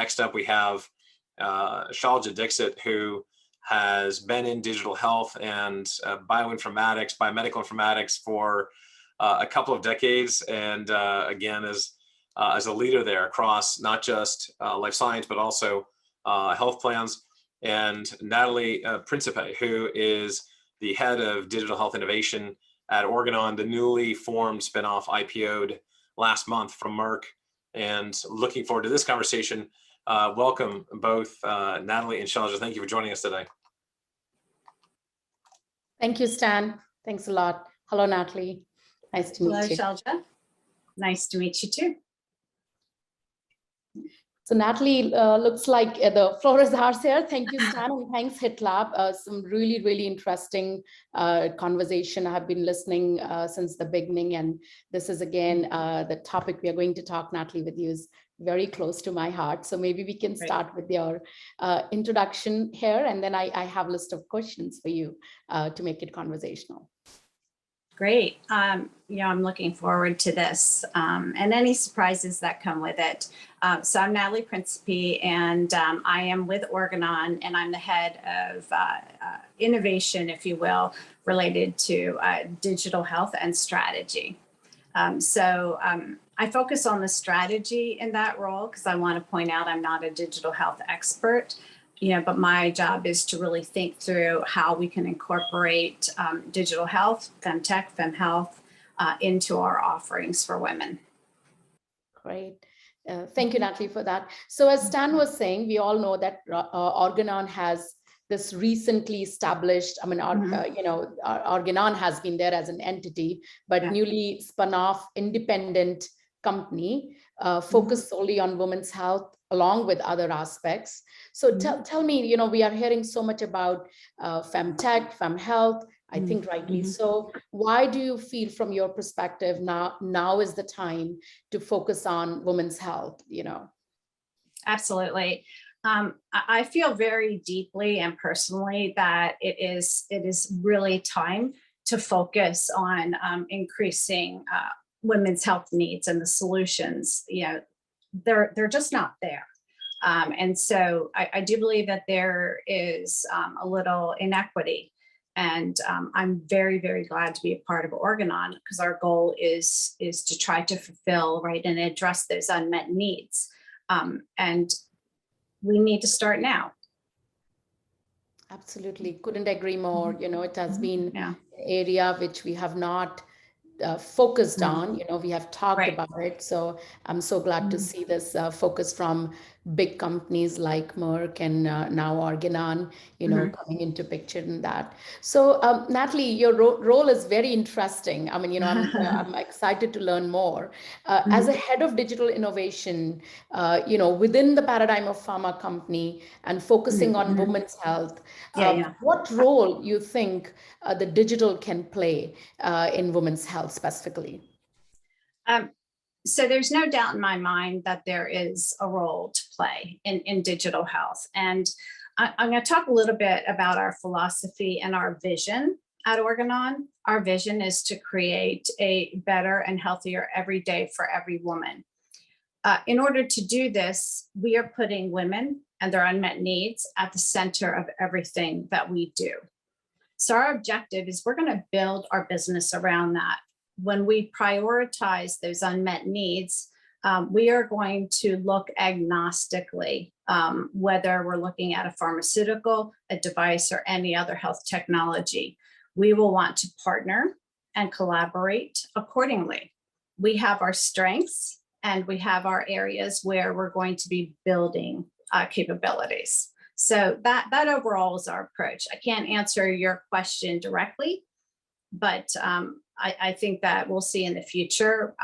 next up we have Shailja Dixit, who has been in digital health and bioinformatics, biomedical informatics for a couple of decades, and again, as a leader there across not just life science, but also health plans. And Natalie Principe, who is the head of digital health innovation at Organon, the newly formed spinoff IPO'd last month from Merck. And looking forward to this conversation. Welcome both Natalie and Shailja. Thank you for joining us today. Thank you, Stan. Thanks a lot. Hello, Natalie. Nice to meet you. Hello, Shailja. Nice to meet you too. So Natalie, looks like the floor is ours here. Thank you, Stan, and thanks, HITLAB. Some really, really interesting conversation. I have been listening since the beginning, and this is again, the topic we are going to talk, Natalie, with you is very close to my heart. So maybe we can start with your introduction here, and then I have a list of questions for you to make it conversational. Great. Yeah, I'm looking forward to this and any surprises that come with it. So I'm Natalie Principe, and I am with Organon, and I'm the head of innovation, if you will, related to digital health and strategy. I focus on the strategy in that role because I want to point out I'm not a digital health expert. But my job is to really think through how we can incorporate digital health, femtech, femhealth into our offerings for women. Great. Thank you, Natalie, for that. So as Stan was saying, we all know that Organon has this recently established, Organon has been there as an entity, but newly spun off independent company focused solely on women's health, along with other aspects. So tell me, we are hearing so much about femtech, femhealth, I think rightly so. Why do you feel from your perspective now is the time to focus on women's health, Absolutely. I feel very deeply and personally that it is really time to focus on increasing women's health needs and the solutions. They're just not there. And so I do believe that there is a little inequity. And I'm very, very glad to be a part of Organon because our goal is to try to fulfill, and address those unmet needs. And we need to start now. Absolutely. Couldn't agree more. It has been an area which we have not focused on, we have talked about it. So I'm so glad to see this focus from big companies like Merck and now Organon, coming into picture in that. So Natalie, your role is very interesting. I'm excited to learn more. As a head of digital innovation, within the paradigm of pharma company and focusing on women's health, what role you think the digital can play in women's health specifically? So there's no doubt in my mind that there is a role to play in digital health. And I'm going to talk a little bit about our philosophy and our vision at Organon. Our vision is to create a better and healthier every day for every woman. In order to do this, we are putting women and their unmet needs at the center of everything that we do. So our objective is we're going to build our business around that. When we prioritize those unmet needs, we are going to look agnostically, whether we're looking at a pharmaceutical, a device, or any other health technology. We will want to partner and collaborate accordingly. We have our strengths and we have our areas where we're going to be building capabilities. So that overall is our approach. I can't answer your question directly, but I think that we'll see in the future,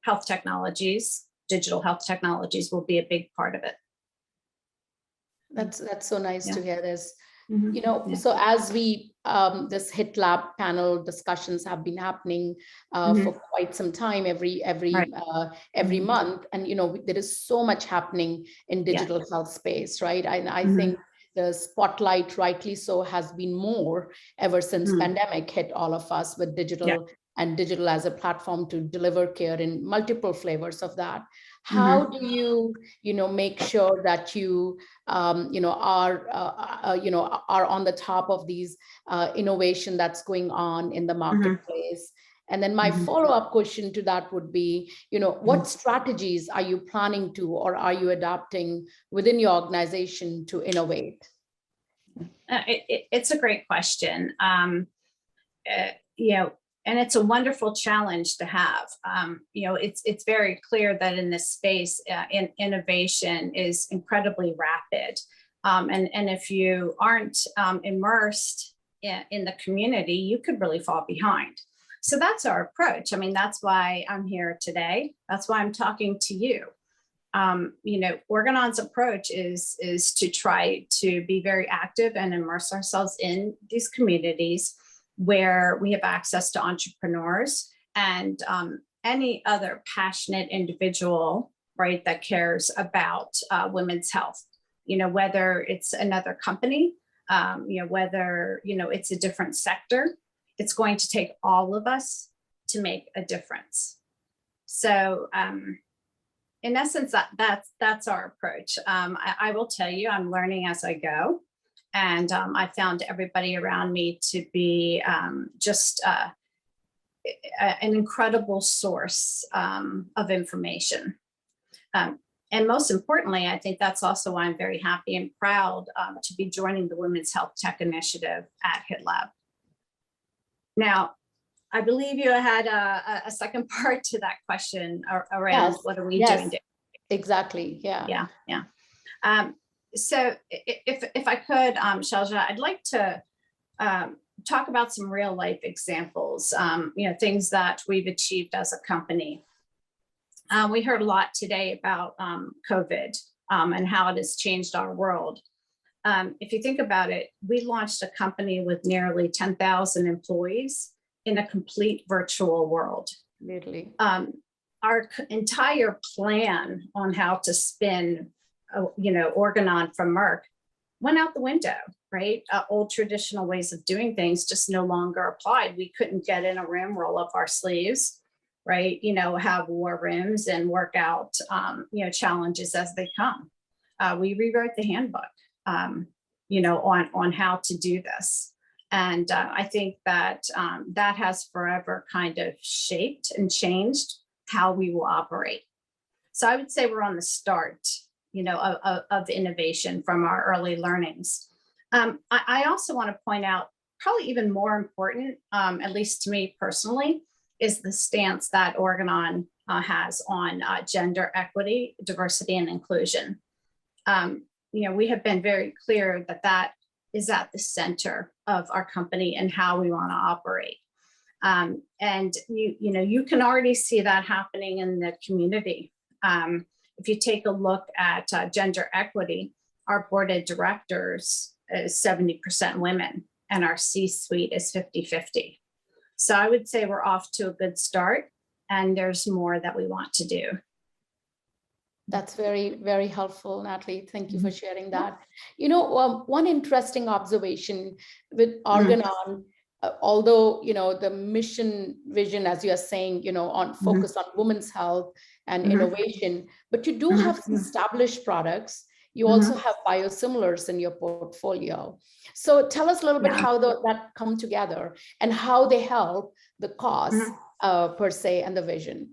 health technologies, digital health technologies will be a big part of it. That's so nice to hear this. So as we, this HITLAB panel discussions have been happening for quite some time, every month, and there is so much happening in digital health space, right? And I think the spotlight, rightly so, has been more ever since pandemic hit all of us with digital and digital as a platform to deliver care in multiple flavors of that. How do you, make sure that you, are on the top of these innovation that's going on in the marketplace? And then my follow-up question to that would be, what strategies are you planning to, or are you adopting within your organization to innovate? It's a great question. And it's a wonderful challenge to have. It's very clear that in this space, innovation is incredibly rapid. And if you aren't immersed in the community, you could really fall behind. So that's our approach. I mean, that's why I'm here today. That's why I'm talking to you. Organon's approach is to try to be very active and immerse ourselves in these communities where we have access to entrepreneurs and any other passionate individual, right, that cares about women's health. Whether it's another company, whether it's a different sector, it's going to take all of us to make a difference. So in essence, that's our approach. I will tell you, I'm learning as I go. And I found everybody around me to be just an incredible source of information. And most importantly, I think that's also why I'm very happy and proud to be joining the Women's Health Tech Initiative at HITLAB. Now, I believe you had a second part to that question around what are we doing? Exactly. Yeah. So if I could, Shailja, I'd like to talk about some real life examples, things that we've achieved as a company. We heard a lot today about COVID and how it has changed our world. If you think about it, we launched a company with nearly 10,000 employees in a complete virtual world. Really? Our entire plan on how to spin Organon from Merck went out the window, right? Old traditional ways of doing things just no longer applied. We couldn't get in a room, roll up our sleeves, right? Have war rooms and work out, challenges as they come. We rewrote the handbook, on how to do this. And I think that that has forever kind of shaped and changed how we will operate. So I would say we're on the start of innovation from our early learnings. I also want to point out, probably even more important, at least to me personally, is the stance that Organon has on gender equity, diversity, and inclusion. We have been very clear that that is at the center of our company and how we want to operate. And you can already see that happening in the community. If you take a look at gender equity, our board of directors is 70% women and our C-suite is 50-50. So I would say we're off to a good start and there's more that we want to do. That's very, very helpful, Natalie. Thank you for sharing that. One interesting observation with Organon, although, the mission vision, as you are saying, on focus on women's health and innovation, but you do have some established products. You also have biosimilars in your portfolio. So tell us a little bit how that come together and how they help the cause per se and the vision.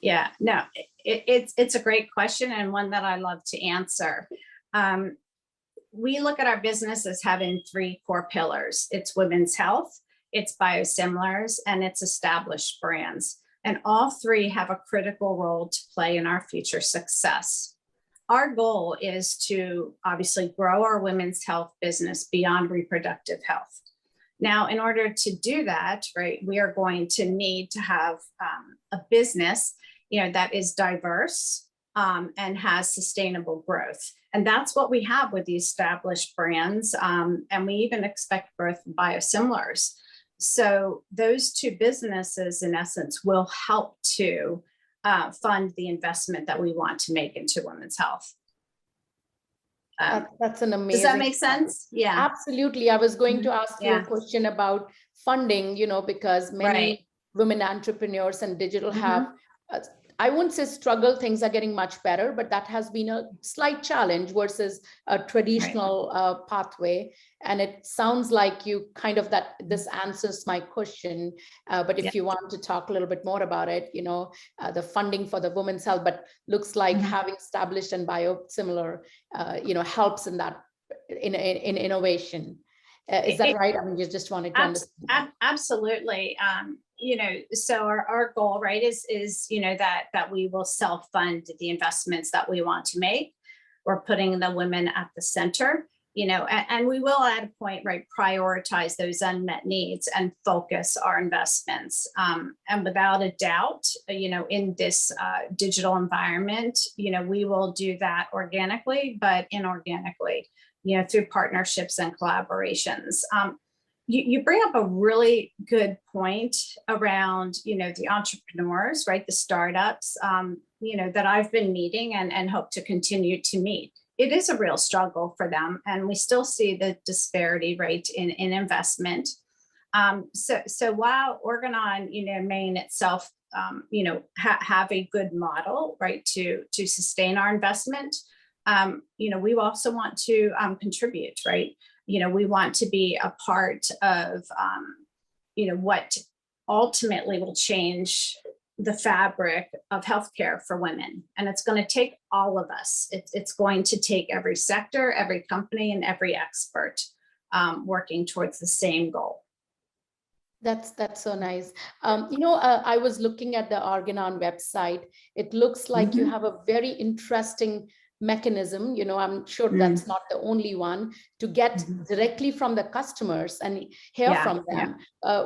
Yeah, no, it's a great question and one that I love to answer. We look at our business as having three core pillars. It's women's health, it's biosimilars, and it's established brands. And all three have a critical role to play in our future success. Our goal is to obviously grow our women's health business beyond reproductive health. Now, in order to do that, right, we are going to need to have a business, that is diverse and has sustainable growth. And that's what we have with the established brands. And we even expect growth in biosimilars. So those two businesses, in essence, will help to fund the investment that we want to make into women's health. That's an amazing. Does that make sense? Yeah, absolutely. I was going to ask you a question about funding, because many women entrepreneurs and digital have, I wouldn't say struggle, things are getting much better, but that has been a slight challenge versus a traditional pathway. And it sounds like you kind of this answers my question. But if you want to talk a little bit more about it, the funding for the women's health, but looks like having established and biosimilar, helps in that, in innovation. Is that right? I mean, you just wanted to understand. Absolutely. So our goal, right, is that we will self-fund the investments that we want to make. We're putting the women at the center, and we will at a point, right, prioritize those unmet needs and focus our investments. And without a doubt, in this digital environment, we will do that organically, but inorganically, through partnerships and collaborations. You bring up a really good point around, the entrepreneurs, right? The startups, that I've been meeting and hope to continue to meet. It is a real struggle for them. And we still see the disparity, right, in investment. So while Organon, may in itself, have a good model, right, to sustain our investment, we also want to contribute, right? We want to be a part of, what ultimately will change the fabric of healthcare for women. And it's going to take all of us. It's going to take every sector, every company, and every expert working towards the same goal. That's so nice. I was looking at the Organon website. It looks like you have a very interesting mechanism, I'm sure that's not the only one, to get directly from the customers and hear from them.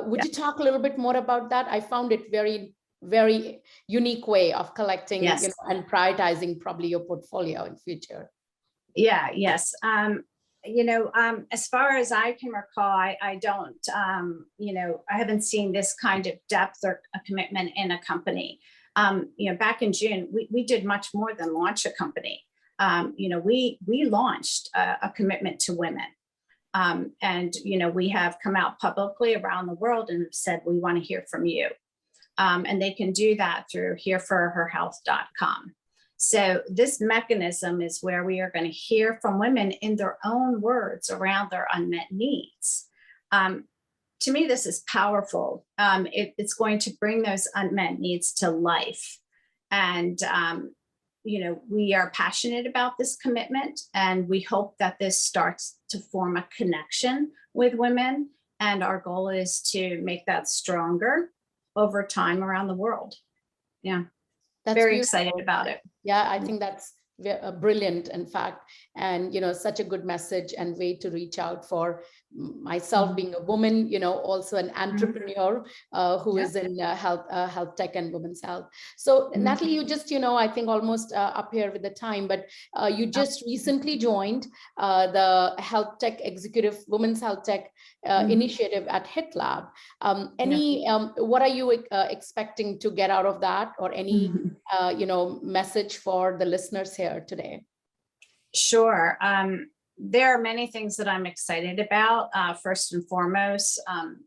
Would you talk a little bit more about that? I found it very, very unique way of collecting and prioritizing probably your portfolio in future. Yes. As far as I can recall, I don't, I haven't seen this kind of depth or a commitment in a company. Back in June, we did much more than launch a company. We launched a commitment to women. And, we have come out publicly around the world and said, we want to hear from you. And they can do that through hereforherhealth.com. So this mechanism is where we are going to hear from women in their own words around their unmet needs. To me, this is powerful. It's going to bring those unmet needs to life. And, we are passionate about this commitment, and we hope that this starts to form a connection with women. And our goal is to make that stronger over time around the world. Yeah, that's very excited about it. Yeah, I think that's brilliant, in fact, and such a good message and way to reach out for myself being a woman, also an entrepreneur who is in health tech and women's health. So Natalie, you just, I think almost up here with the time, but you just recently joined the health tech executive, women's health tech initiative at HITLAB. What are you expecting to get out of that, or any message for the listeners here today? Sure. There are many things that I'm excited about. First and foremost,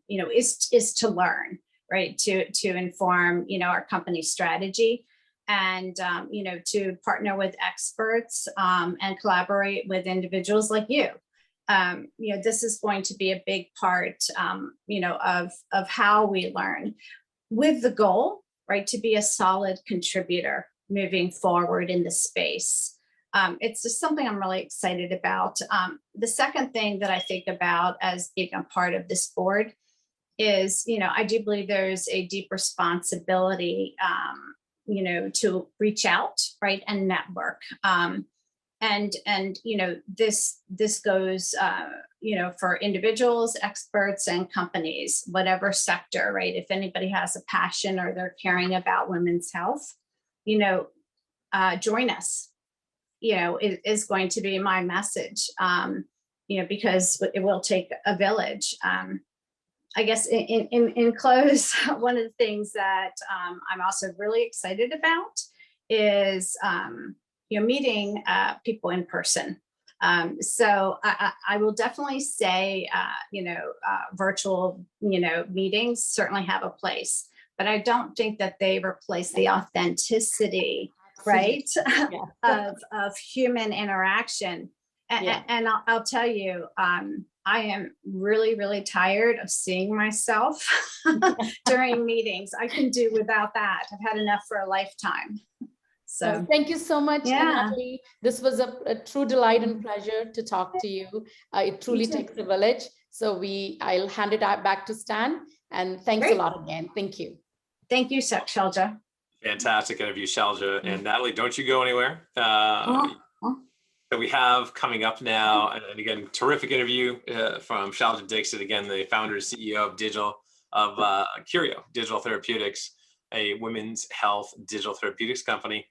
is to learn, right? To inform, our company strategy, and, to partner with experts and collaborate with individuals like you. This is going to be a big part, of how we learn, with the goal, right, to be a solid contributor moving forward in the space. It's just something I'm really excited about. The second thing that I think about as being a part of this board is, I do believe there's a deep responsibility, to reach out, right, and network. And this goes, for individuals, experts, and companies, whatever sector, right? If anybody has a passion or they're caring about women's health, join us. Is going to be my message, because it will take a village. I guess in close, one of the things that I'm also really excited about is, meeting people in person. So I will definitely say, virtual, meetings certainly have a place, but but I don't think that they replace the authenticity, right, of human interaction. And I'll tell you, I am really, really tired of seeing myself during meetings. I can do without that. I've had enough for a lifetime. So well, thank you so much, Natalie. This was a true delight and pleasure to talk to you. It truly takes a village. So I'll hand it back to Stan. And thanks a lot again. Thank you. Thank you, Shailja. Fantastic interview, Shailja. And Natalie, don't you go anywhere. That we have coming up now, and again, terrific interview from Shailja Dixit, again, the founder and CEO of Curio Digital Therapeutics, a women's health digital therapeutics company.